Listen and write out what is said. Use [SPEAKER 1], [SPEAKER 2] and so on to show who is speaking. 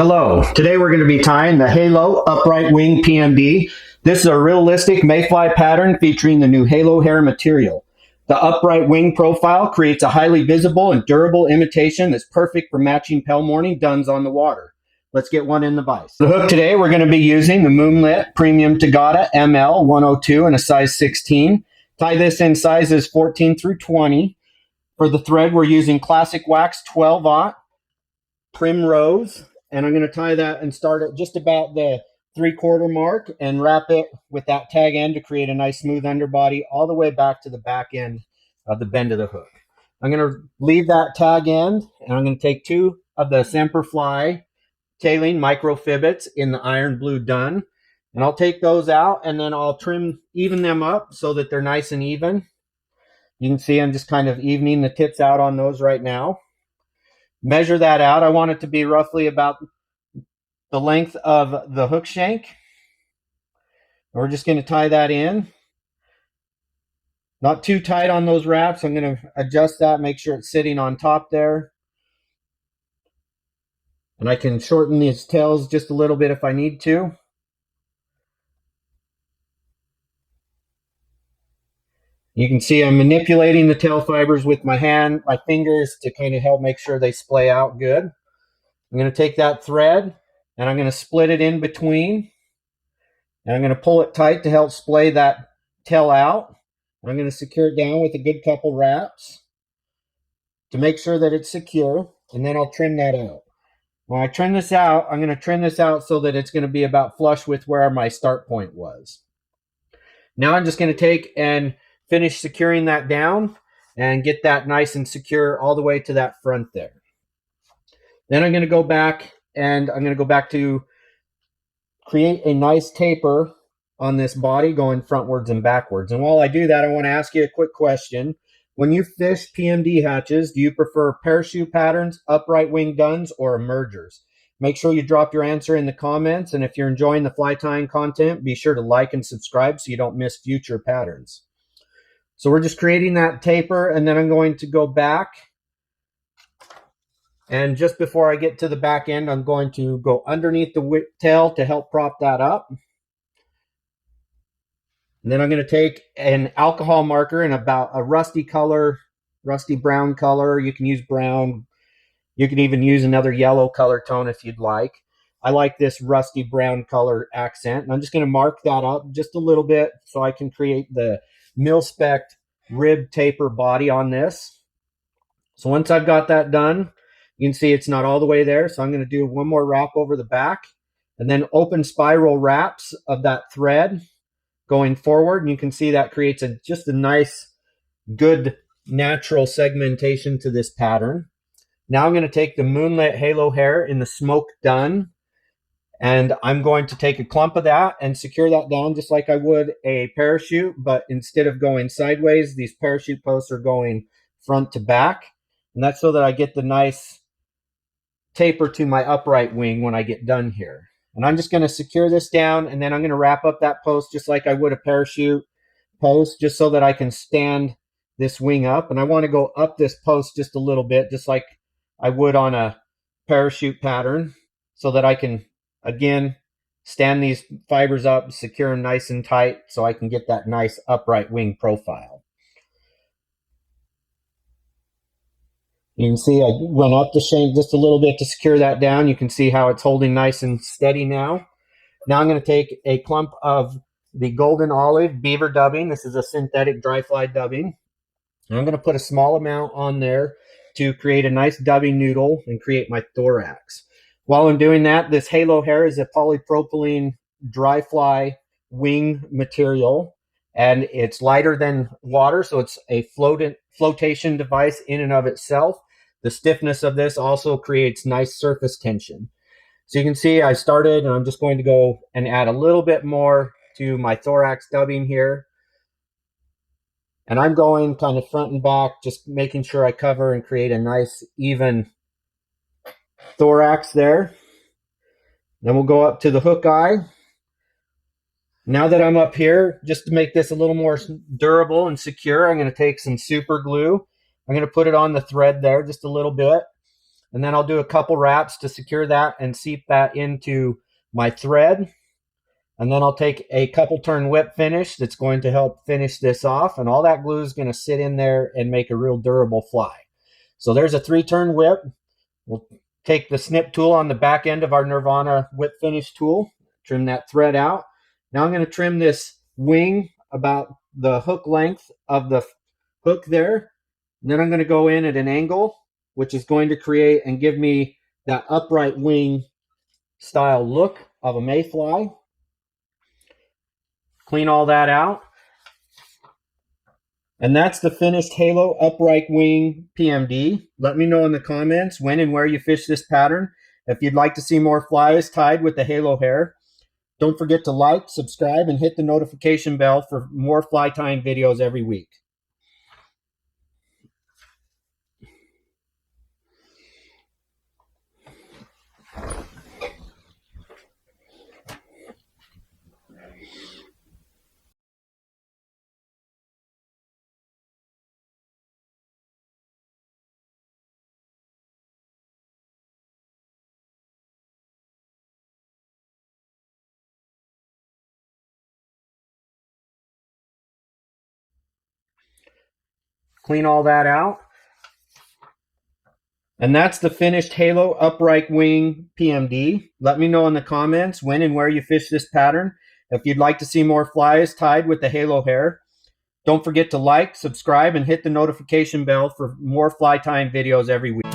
[SPEAKER 1] Hello, today we're going to be tying the Halo Upright Wing PMD. This is a realistic mayfly pattern featuring the new Halo Hair material. The upright wing profile creates a highly visible and durable imitation that's perfect for matching pell morning duns on the water. Let's get one in the vise. The hook today, we're going to be using the Moonlit Premium TOGATTA ML 102 in a size 16. Tie this in sizes 14 through 20. For the thread, we're using Classic Wax 12-aught Primrose. And I'm going to tie that and start at just about the 3/4 mark and wrap it with that tag end to create a nice smooth underbody all the way back to the back end of the bend of the hook. I'm going to leave that tag end, and I'm going to take 2 of the Semperfli tailing Microfibbets in the iron blue dun, and I'll take those out and then I'll even them up so that they're nice and even. You can see I'm just kind of evening the tips out on those right now. Measure that out. I want it to be roughly about the length of the hook shank. We're just going to tie that in. Not too tight on those wraps. I'm going to adjust that, make sure it's sitting on top there. And I can shorten these tails just a little bit if I need to. You can see I'm manipulating the tail fibers with my fingers to kind of help make sure they splay out good. I'm going to take that thread and I'm going to split it in between. And I'm going to pull it tight to help splay that tail out. I'm going to secure it down with a good couple wraps to make sure that it's secure. And then I'll trim that out. When I trim this out, I'm going to trim this out so that it's going to be about flush with where my start point was. Now I'm just going to take and finish securing that down and get that nice and secure all the way to that front there. Then I'm going to go back and I'm going to go back to create a nice taper on this body going frontwards and backwards. And while I do that, I want to ask you a quick question. When you fish PMD hatches, do you prefer parachute patterns, upright wing duns, or emergers? Make sure you drop your answer in the comments. And if you're enjoying the fly tying content, be sure to like and subscribe so you don't miss future patterns. So we're just creating that taper, and then I'm going to go back. And just before I get to the back end, I'm going to go underneath the tail to help prop that up. And then I'm going to take an alcohol marker in about a rusty color, rusty brown color. You can use brown. You can even use another yellow color tone if you'd like. I like this rusty brown color accent. And I'm just going to mark that up just a little bit so I can create the mil-spec rib taper body on this. So once I've got that done, you can see it's not all the way there. So I'm going to do one more wrap over the back and then open spiral wraps of that thread going forward. And you can see that creates just a nice, good, natural segmentation to this pattern. Now I'm going to take the Moonlit Halo Hair in the smoke dun, and I'm going to take a clump of that and secure that down just like I would a parachute, but instead of going sideways, these parachute posts are going front to back. And that's so that I get the nice taper to my upright wing when I get done here. And I'm just going to secure this down, and then I'm going to wrap up that post just like I would a parachute post, just so that I can stand this wing up. And I want to go up this post just a little bit, just like I would on a parachute pattern, so that I can, again, stand these fibers up, secure them nice and tight so I can get that nice upright wing profile. You can see I went up the shank just a little bit to secure that down. You can see how it's holding nice and steady now. Now I'm going to take a clump of the golden olive Beaver dubbing. This is a synthetic dry fly dubbing. And I'm going to put a small amount on there to create a nice dubbing noodle and create my thorax. While I'm doing that, this Halo Hair is a polypropylene dry fly wing material, and it's lighter than water, so it's a floatation device in and of itself. The stiffness of this also creates nice surface tension. So you can see I started, and I'm just going to go and add a little bit more to my thorax dubbing here. And I'm going kind of front and back, just making sure I cover and create a nice even thorax there. Then we'll go up to the hook eye. Now that I'm up here, just to make this a little more durable and secure, I'm going to take some super glue. I'm going to put it on the thread there just a little bit. And then I'll do a couple wraps to secure that and seep that into my thread. And then I'll take a couple turn whip finish that's going to help finish this off. And all that glue is going to sit in there and make a real durable fly. So there's a 3-turn whip. We'll take the snip tool on the back end of our Nirvana whip finish tool, trim that thread out. Now I'm going to trim this wing about the hook length of the hook there. And then I'm going to go in at an angle, which is going to create and give me that upright wing style look of a mayfly. Clean all that out. And that's the finished Halo Upright Wing PMD. Let me know in the comments when and where you fish this pattern. If you'd like to see more flies tied with the Halo Hair, don't forget to like, subscribe, and hit the notification bell for more fly tying videos every week. Clean all that out. And that's the finished Halo Upright Wing PMD. Let me know in the comments when and where you fish this pattern. If you'd like to see more flies tied with the Halo Hair, don't forget to like, subscribe, and hit the notification bell for more fly tying videos every week.